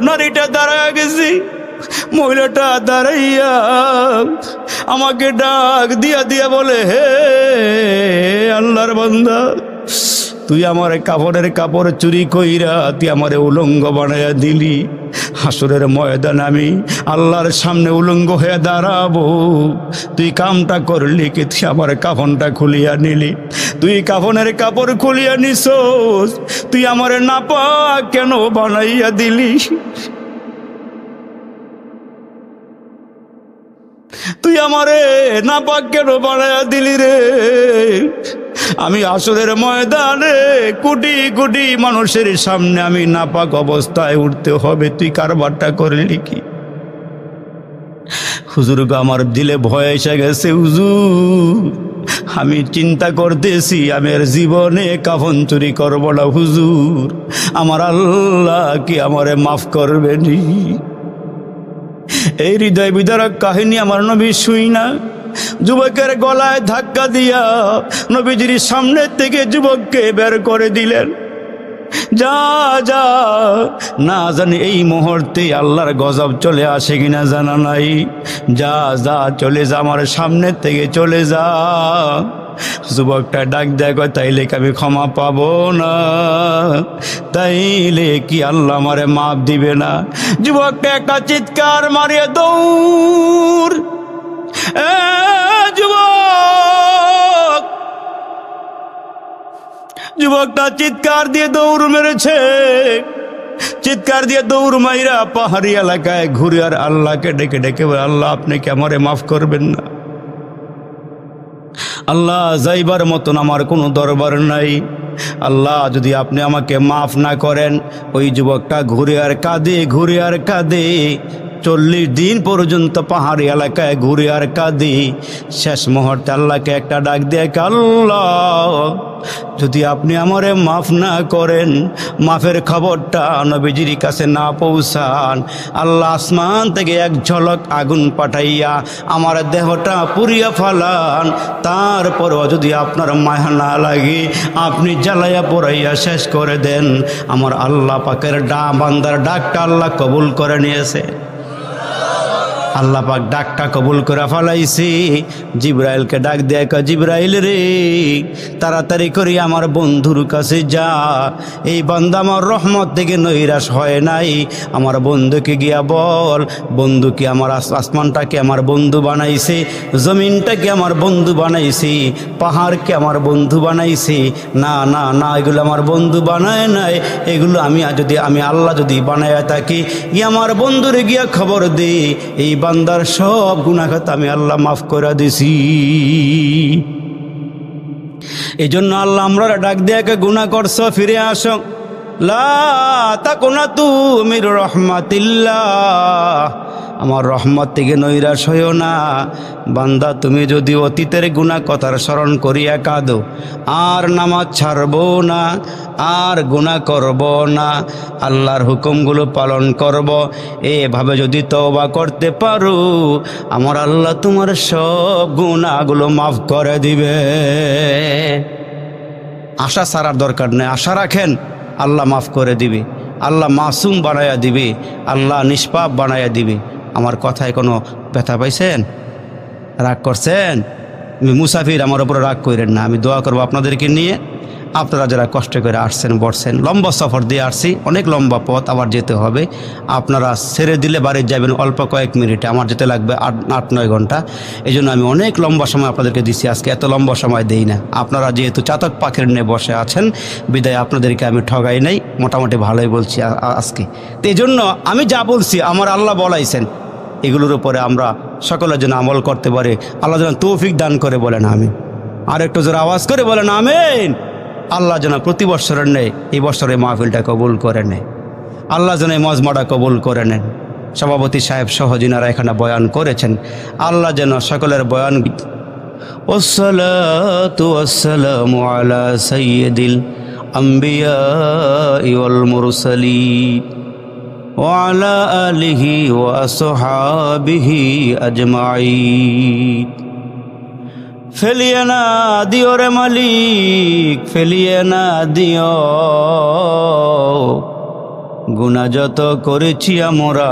Speaker 1: নারীটা দাঁড়াইয়া গেছি, মহিলাটা দাঁড়াইয়া আমাকে ডাক দিয়া দিয়া বলে হে আল্লাহর বান্দা, তুই আমার কাপড়ের কাপড় চুরি কইরা তুই আমারে উলঙ্গ বানাইয়া দিলি। হাসরের ময়দান আমি আল্লাহর সামনে উলঙ্গ হয়ে দাঁড়াবো, তুই কামটা করলি কি? তুই আমার কাফনটা খুলিয়া নিলি, তুই কাফনের কাপড় খুলিয়া নিছোস, তুই আমারে নাপাক কেন বানাইয়া দিলি? তুই আমারে নাপাক কেন বানাইয়া দিলি রে? আমি আসরের ময়দানে কোটি কোটি মানুষের সামনে আমি নাপাক অবস্থায় উঠতে হবে, তুই কারবারটা করলি কি? হুজুর আমার দিলে ভয় এসে গেছে। হুজুর আমি চিন্তা করতেছি আমি আর জীবনে কাফন চুরি করব না হুজুর, আমার আল্লাহ কি আমারে মাফ করবেনি? এই হৃদয় বিদারক কাহিনী আমার নবী শুই না। যুবকের গলায় ধাক্কা দিয়া নবীজির সামনে থেকে যুবককে বের করে দিলেন। যা যা, না জানি এই মুহূর্তে আল্লাহর গজব চলে আসে কিনা জানা নাই। যা যা, চলে যা, আমার সামনে থেকে চলে যা। যুবকটা ডাক দেয়, তাইলে কি আমি ক্ষমা পাবো না? তাইলে কি আল্লাহ আমারে মাফ দিবে না? যুবকটা একটা চিৎকার মারিয়ে দৌড়। যুবক, যুবকটা চিৎকার দিয়ে দৌড় মেরেছে। চিৎকার দিয়ে দৌড় মাইরা পাহাড়ি এলাকায় ঘুরে আর আল্লাহকে ডেকে ডেকে বলে, আল্লাহ আপনি কি আমারে মাফ করবেন না? আল্লাহ যাইবার মতন আমার কোনো দরবার নাই, আল্লাহ যদি আপনি আমাকে মাফ না করেন। ওই যুবকটা ঘুরে আর কাঁদে, ঘুরে আর কাঁদে। 40 দিন পর্যন্ত পাহাড়ি এলাকায় ঘুরে আর কাঁদে। শেষ মুহূর্তে আল্লাহকে একটা ডাক দিয়ে, আল্লাহ যদি আপনি আমারে মাফ না করেন, মাফের খবরটা নবীজির কাছে না পৌঁছান, আল্লাহ আসমান থেকে এক ঝলক আগুন পাঠাইয়া আমার দেহটা পুড়িয়া ফালান। তারপরও যদি আপনার মায়া না লাগে, আপনি জ্বালাইয়া পোড়াইয়া শেষ করে দেন। আমার আল্লাহ পাকের বান্দার ডাকটা আল্লাহ কবুল করে নিয়েছে। আল্লাহ পাক ডাকটা কবুল করে ফেলাইছি। জিব্রাইলকে ডাক দেয়, জিব্রাইল রে তাড়াতাড়ি করে আমার বন্ধুর কাছে যা। এই বান্দা আমার রহমত থেকে নৈরাশ হয় নাই। আমার বন্ধুকে গিয়া বল, বন্ধু কি আমার আসমানটাকে আমার বন্ধু বানাইছে, জমিনটাকে আমার বন্ধু বানাইছে, পাহাড়কে আমার বন্ধু বানাইছে। না না না, এগুলো আমার বন্ধু বানায় নাই, এগুলো আমি আল্লাহ যদি বানায় থাকি, আমার বন্ধুরে গিয়া খবর দে, এই বান্দার সব গুনাহখাত আমি আল্লাহ মাফ করে দিছি। এই জন্য আল্লাহ আমরা ডাক দিয়ে, গুনাহ করছো ফিরে আসো, লা তাকুনাতু মির রহমাতিল্লাহ, আমার রহমত থেকে নৈরাশ হইও না। বান্দা তুমি যদি অতীতের গুনাহ কথার স্মরণ করিয়া কাঁদো, আর নামাজ ছাড়বো না, আর গুনাহ করব না, আল্লাহর হুকুমগুলো পালন করব, এভাবে যদি তওবা করতে পারো, আমার আল্লাহ তোমার সব গুনাহগুলো মাফ করে দিবে। আশা ছাড়ার দরকার নেই, আশা রাখেন আল্লাহ মাফ করে দিবে, আল্লাহ মাসুম বানায়া দিবে, আল্লাহ নিষ্পাপ বানায়া দিবে। আমার কথায় কোনো ব্যথা পাইছেন? রাগ করছেন? আমি মুসাফির, আমার উপরে রাগ করেন না। আমি দোয়া করবো আপনাদেরকে নিয়ে। আপনারা যারা কষ্ট করে আসছেন, বসছেন, লম্বা সফর দিয়ে আসছি, অনেক লম্বা পথ আবার যেতে হবে। আপনারা ছেড়ে দিলে বাড়ি যাবেন অল্প কয়েক মিনিটে, আমার যেতে লাগবে 8-9 ঘন্টা। এই জন্য আমি অনেক লম্বা সময় আপনাদেরকে দিচ্ছি, আজকে এত লম্বা সময় দেই না। আপনারা যেহেতু চাতক পাখির নিয়ে বসে আছেন, বিদায় আপনাদেরকে আমি ঠগাই নাই, মোটামুটি ভালোই বলছি আজকে। তো এই জন্য আমি যা বলছি আমার আল্লাহ বলাইছেন, এগুলোর উপরে আমরা সকলের জন্য আমল করতে পারি। আল্লাহ যেন তৌফিক দান করে বলেন আমিন। আর একটু জোরে আওয়াজ করে বলেন আমিন। আল্লাহ যেন প্রতি বৎসরের নেই এই বছরে মাহফিলটা কবুল করে নেয়, আল্লাহ যেন এই মজমাটা কবুল করে নেন। সভাপতি সাহেব সহ যিনারা এখানে বয়ান করেছেন, আল্লাহ যেন সকলের বয়ান। ওয়াসসালাতু ওয়াসসালামু আলা সাইয়্যিদিল আম্বিয়া ওয়াল মুরসালিন ওয়া আলা আলিহি ওয়া আসহাবিহি আজমাইন। ফেলিয়ে না দিও রে মালিক, ফেলিয়ে না দিও, গুনাহ যত করেছি আমরা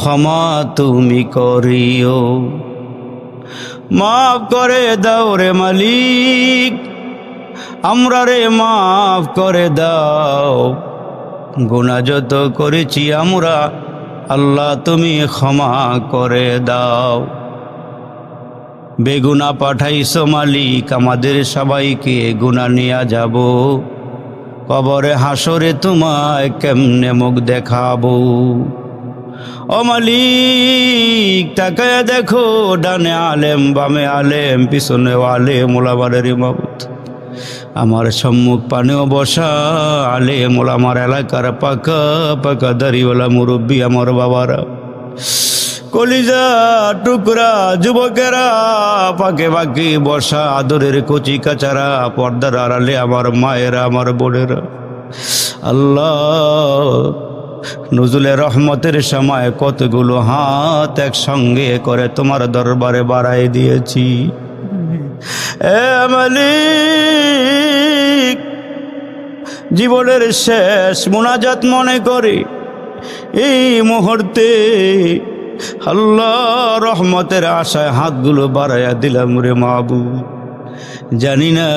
Speaker 1: ক্ষমা তুমি করিও। মাফ করে দাও রে মালিক, আমরা রে মাফ করে দাও, গুনাহ যত করেছি আমরা আল্লাহ তুমি ক্ষমা করে দাও। বেগুনা পাঠাইছো মালিক, আমাদের সবাইকে গুনাহ নিয়ে যাব, কবরে হাসরে তোমায় কেমনে মুখ দেখাবো। ও মালিক তাকায় দেখো, ডানে আলেম বামে আলেম পিছনে আলেম, ওলামাদের ইমামত, আমার সম্মুখ পানেও বসা আলেম ওলামার এলাকার পাকা পাকা দাড়িওয়ালা মুরব্বী আমার বাবারা, কলিজা টুকরা যুবকেরা, পাকে পাকে বসা আদরের কচি কাচারা, পর্দার আড়ালে আমার মায়েরা, আমার বোনেরা, আল্লাহ নজুলে রহমতের সময় কতগুলো হাত একসঙ্গে করে তোমার দরবারে বাড়াই দিয়েছি। এ মালিক, জীবনের শেষ মুনাজাত মনে করে এই মুহূর্তে আল্লাহ রহমতের আশায় হাতগুলো বাড়াইয়া দিলাম রে মাহবুব। জানি না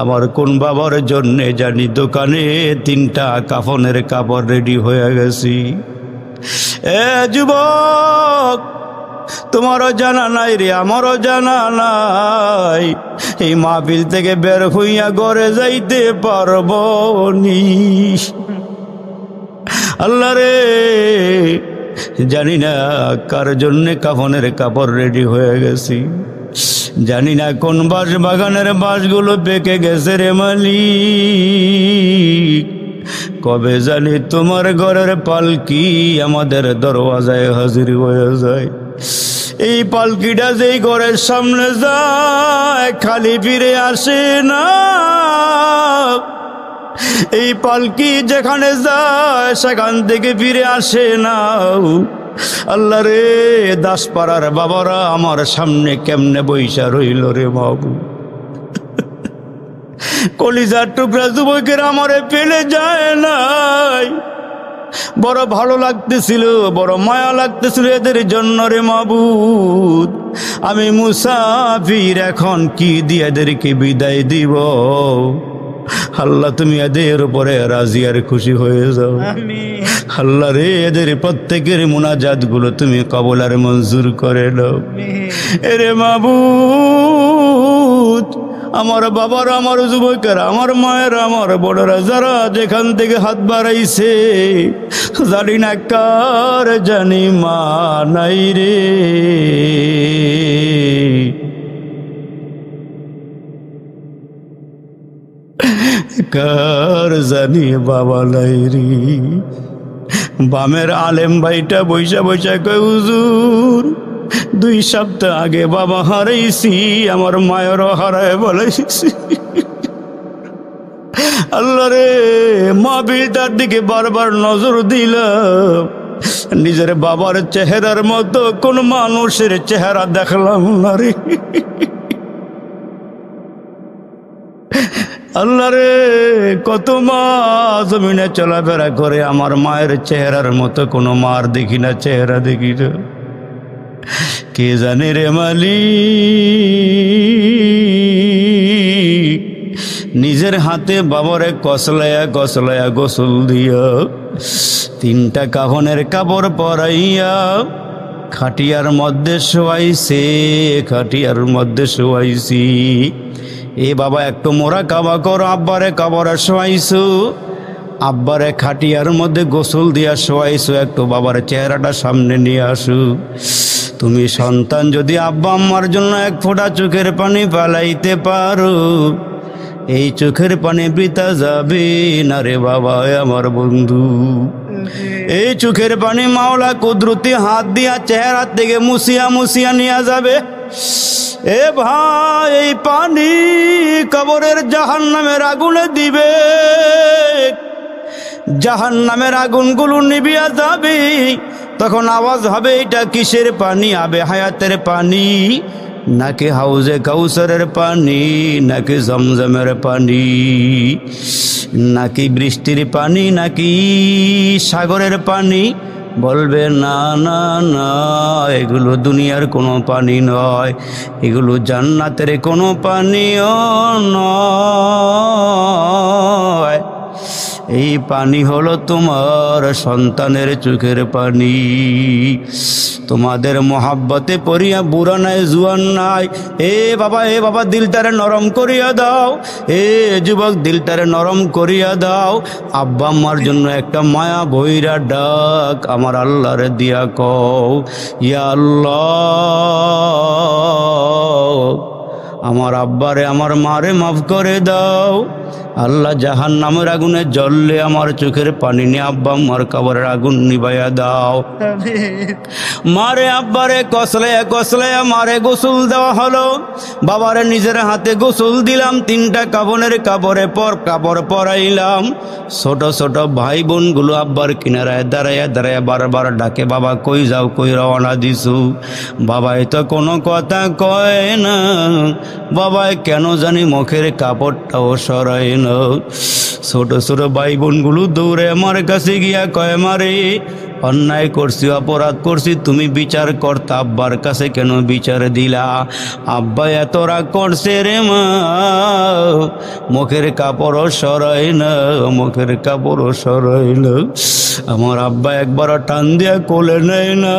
Speaker 1: আমার কোন বাবার জন্যে, জানি দোকানে 3টা কাফনের কাপড় রেডি হয়ে গেছি। এ যুবক, তোমারও জানা নাই রে, আমারও জানা নাই এই মাহফিল থেকে বের হইয়া ঘরে যাইতে পারবো নি। আল্লাহ রে, জানি না কার জন্যে কাফনের কাপড় রেডি হয়ে গেছি, জানি না কোন বাঁশ বাগানের বাঁশগুলো পেকে গেছে রে মালিক। কবে জানি তোমার ঘরের পালকি আমাদের দরওয়াজায় হাজির হয়ে যায়। এই পালকিটা যেই ঘরের সামনে যায় খালি ফিরে আসে না। এই পালকি যেখানে যায় সেখান থেকে ফিরে আসে না। আল্লাহ রে, দাসপাড়ার বাবারা আমার সামনে কেমনে বইসা রইল রে বাবু। কলিজার টুকরা যুবকের আমারে ফেলে যায় নাই। বড় ভালো লাগতেছিল, বড় মায়া লাগতেছিল এদের জন্য রে মাবুদ। আমি মুসাফির, এখন কি দিয়ে এদেরকে বিদায় দিব। আল্লাহ তুমি এদের উপরে রাজি আর খুশি হয়ে যাও। আল্লাহ রে, এদের প্রত্যেকের মুনাজাত গুলো তুমি কবুল আর মঞ্জুর করে নাও। এরে মাবুদ, আমার বাবার, আমার যুবকেরা, আমার মায়ের, আমার বড়রা যারা যেখান থেকে হাত বাড়াইছে, জানি না কার জানি মা নাই রে। কার জানি বাবা নাই রে। বামের আলেম ভাইটা বৈশা বৈশা কয়, হুজুর 2 সপ্তাহ আগে বাবা হারাইছি, আমার মায়েরও হারায় বলেছি। আল্লাহ রে, মাহফিলটার দিকে বারবার নজর দিলাম, নিজের বাবার চেহারার মতো কোন মানুষের চেহারা দেখলাম না রে। আল্লাহ রে, কত মা জমিনে চলাফেরা করে, আমার মায়ের চেহারার মতো কোনো মার দেখি না, চেহারা দেখি না। কে জানে রে মালিক, নিজের হাতে বাবারে কসলায়া কসলায়া গোসল দিয়া 3টা কাফনের কাপড় পরাইয়া খাটিয়ার মধ্যে শোয়াইছে, খাটিয়ার মধ্যে শোয়াইছি। এ বাবা, একটু মোরা কাবা করো, আব্বারে কাবরে শোয়াইছো, আব্বারে খাটিয়ার মধ্যে গোসল দিয়া শোয়াইছো, একটু বাবার চেহারাটা সামনে নিয়ে আসো। তুমি সন্তান যদি আব্বা আম্মার জন্য 1 ফোঁটা চোখের পানি পালাইতে পারো, এই চোখের পানি বৃথা যাবে না রে বাবা আমার বন্ধু। এই চোখের পানি মাওলা কুদরতি হাত দিয়া চেহারা থেকে মুছিয়া মুছিয়া নিয়ে যাবে। এ ভাই, এই পানি কবরের জাহান্নামের আগুনে দিবে, জাহান্নামের আগুনগুলো নিভিয়া যাবে। তখন আওয়াজ হবে, এটা কিসের পানি? আবে হায়াতের পানি নাকি হাউজে কাউসারের পানি, নাকি জমজমের পানি, নাকি বৃষ্টির পানি, নাকি সাগরের পানি? বলবে না না না, এগুলো দুনিয়ার কোনো পানি নয়, এগুলো জান্নাতের কোনো পানিও নয়। এই পানি হলো তোমার সন্তানের চোখের পানি। তোমাদের মোহাব্বতে পড়িয়া বুড়া নাই, জুয়ান নাই। এ বাবা, দিলটারে নরম করিয়া দাও। এ যুবক, দিলটারে নরম করিয়া দাও। আব্বা আম্মার জন্য একটা মায়া ভৈরা ডাক আমার আল্লাহরে দিয়া কও, ইয়া আল্লাহ, আমার আব্বারে আমার মারে মাফ করে দাও। আল্লাহ জাহান্নামের আগুনে জ্বললে আমার চোখের পানি নিয়ে আব্বা আমার কবরের আগুন নিভাইয়া দাও। মারে আব্বারে কসলাইয়া মারে গোসল দেওয়া হলো। বাবারে নিজের হাতে গোসল দিলাম, 3টা কাফনের কাপড় পরাইলাম। ছোট ছোট ভাই বোনগুলো আব্বার কিনারায় দাঁড়াইয়া বারবার ডাকে, বাবা কই যাও, কই রওনা দিছু? বাবাই তো কোনো কথা কয় না, বাবাই কেন জানি মুখের কাপড়টাও সরাই না। ছোট ছোট ভাই বোনগুলো দৌড়ে আমার কাছে গিয়া কয়, মারে অন্যায় করছি, অপরাধ করছি, তুমি বিচার করতা, আব্বার কাছে কেন বিচার দিলা? আব্বা এত রাগ করছে রে মা, মুখের কাপড়ও সরাই না, মুখের কাপড়ও সরাই না। আমার আব্বা একবার টান দিয়া কোলে নেয় না,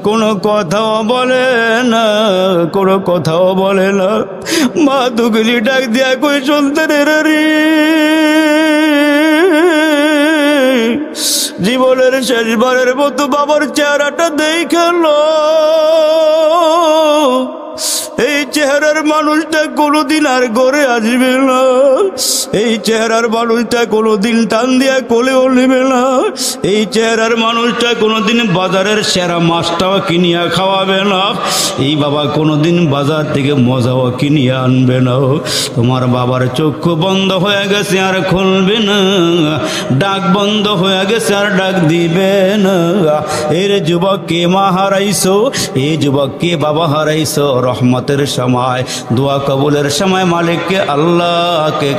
Speaker 1: কোনো কথাও বলে না, কোনো কথাও বলে না। মা দুগুলি ডাক দিয়া কই, শুনতে রে, জীবনের শেষবারের মতো বাবার চেহারাটা দেখালো। এই চেহারার মানুষটা কোনোদিন আর ঘরে আসবে না, এই চেহারার মানুষটা কোনোদিন টান দিয়া কোলেও নেবে না, এই চেহারার মানুষটা কোনোদিন বাজারের সেরা মাছটাও কিনিয়া খাওয়াবে না, এই বাবা কোনোদিন বাজার থেকে মজাও কিনিয়া আনবে না। তোমার বাবার চক্ষু বন্ধ হয়ে গেছে আর খুলবে না, ডাক বন্ধ হয়ে গেছে আর ডাক দিবে না। এর যুবক কে মা হারাইছো, এই যুবক কে বাবা হারাইছো। রহমতের সময়, দোয়া কবুলের সময় মালিককে আল্লাহকে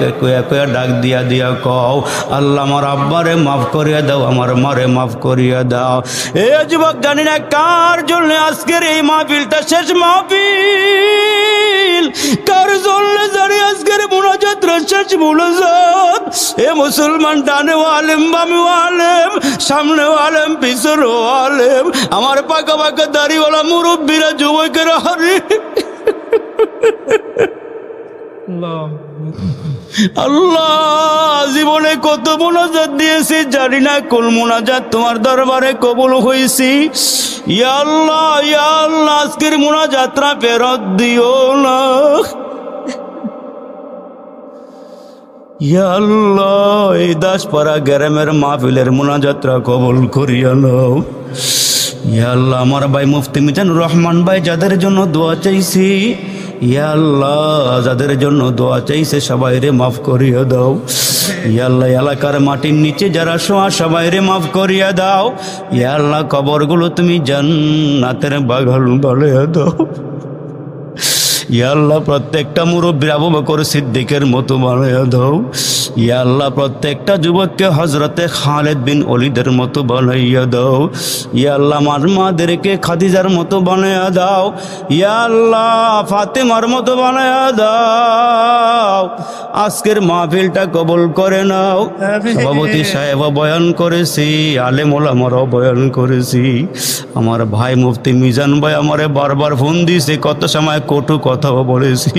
Speaker 1: কয়া ডাক দিয়া কও, আল্লাহ আমার আব্বারে মাফ করিয়া দাও, আমার মারে মাফ করিয়া দাও। এ যুবক, জানি না কার জন্য আজকের এই মাহফিলটা শেষ মাহফিল, কার জন্য জানি আজকের মুনাজাতটা শেষ মুনাজাত। এ মুসলমান, ডানেও আলেম, বামেও আলেম, সামনেও আলেম, পিছনেও আলেম, আমার পাকা পাকা দাড়িওয়ালা মুরব্বীরা, যুবকেরা, হারে আল্লাহ, জীবনে কত মুনাজাত দিয়েছি, জানি না কোন মুনাজাত তোমার দরবারে কবুল হয়েছি। ইয়া আল্লাহ, ইয়া আল্লাহ, আজকের মুনাজাতটা ফেরত দিও না। ইয়া আল্লাহ, এই দাসপাড়া গ্রামের মাহফিলের মুনাজাতটা কবুল করিয়া নাও। ইয়া আল্লাহ, আমার ভাই মুফতি মিজানুর রহমান ভাই যাদের জন্য দোয়া চাইছি, ইয়া আল্লাহ, যাদের জন্য দোয়া চাইছে সবাইরে মাফ করিয়া দাও। ইয়া আল্লাহ, এলাকার মাটির নিচে যারা শোয়া সবাইরে মাফ করিয়া দাও। ইয়া আল্লাহ, কবরগুলো তুমি জান্নাতের বাগান বানাইয়া দাও। ইয়া আল্লাহ, প্রত্যেকটা মুরব্বীর আবু বকর সিদ্দিকের মতো বানাইয়া দাও। ইয়া আল্লাহ, প্রত্যেকটা যুবককে হযরতে খালিদ বিন ওলীদের মতো বানাইয়া দাও। ইয়া আল্লাহ, আমার মাদেরকে খাদিজার মতো বানাইয়া দাও। ইয়া আল্লাহ, ফাতেমার মতো বানাইয়া দাও। আজকের মাহফিলটা কবুল করে নাও। সভাপতি সাহেব বয়ান করেছি, আলেম ওলামারাও বয়ান করেছি। আমার ভাই মুফতি মিজান ভাই আমারে বারবার ফোন দিয়েছে, কত সময় কটু কথাও বলেছি।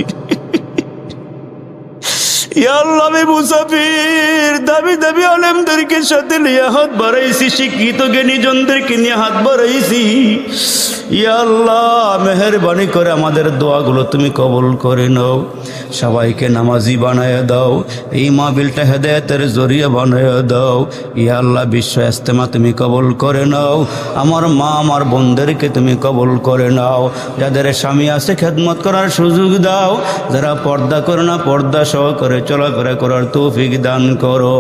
Speaker 1: ইয়া আল্লাহ, আমি মুসাফির, দাবি দাবি আলেমদেরকে সাথে নিয়ে হাত বাড়াইছি, শিক্ষিত জ্ঞানীজনদেরকে নিয়ে হাত বাড়াইছি। ইয়া আল্লাহ, মেহেরবানি করে আমাদের দোয়াগুলো তুমি কবুল করে নাও। সবাইকে নামাজি বানায়া দাও, এই মাহফিলটা হেদায়েতের জরিয়া বানায়া দাও। ইয়া আল্লাহ, বিশ্ব ইজতেমা তুমি কবুল করে নাও। আমার মা, আমার বোনদেরকে তুমি কবুল করে নাও। যাদের স্বামী আছে খেদমত করার সুযোগ দাও, যারা পর্দা করে না পর্দা সহ করে চলাফেরা করার তৌফিক দান করো।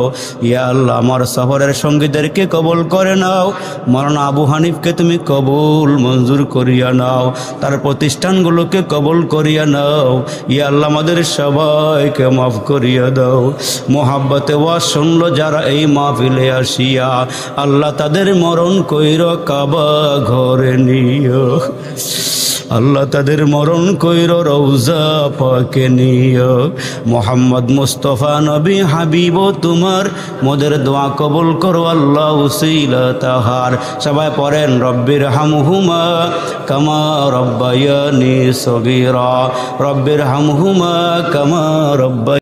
Speaker 1: ইয়া আল্লাহ, আমার সফরের সঙ্গীদেরকে কবুল করে নাও। মাওলানা আবু হানিফকে তুমি কবুল মঞ্জুর করিয়া নাও, তার প্রতিষ্ঠানগুলোকে কবুল করিয়া নাও। ইয়া আল্লাহ, আমাদের সবাইকে মাফ করিয়া দাও। মোহাব্বতে ওয়াজ শুনলো যারা এই মাহফিলে আসিয়া, আল্লাহ তাদের মরণ কইর কাবা ঘরে নিও। আল্লাহ তাদের মরণ কইর রওজা পাকে নিও। মোহাম্মদ মুস্তফা নবী হাবিব তোমার মোদের দোয়া কবুল করো আল্লাহ উসিলা তাহার। সবাই পড়েন, রব্বির হামহুমা কামা রব্বায়ানি সগীরা, রব্বির হামহুমা কামা রব্বায়ানি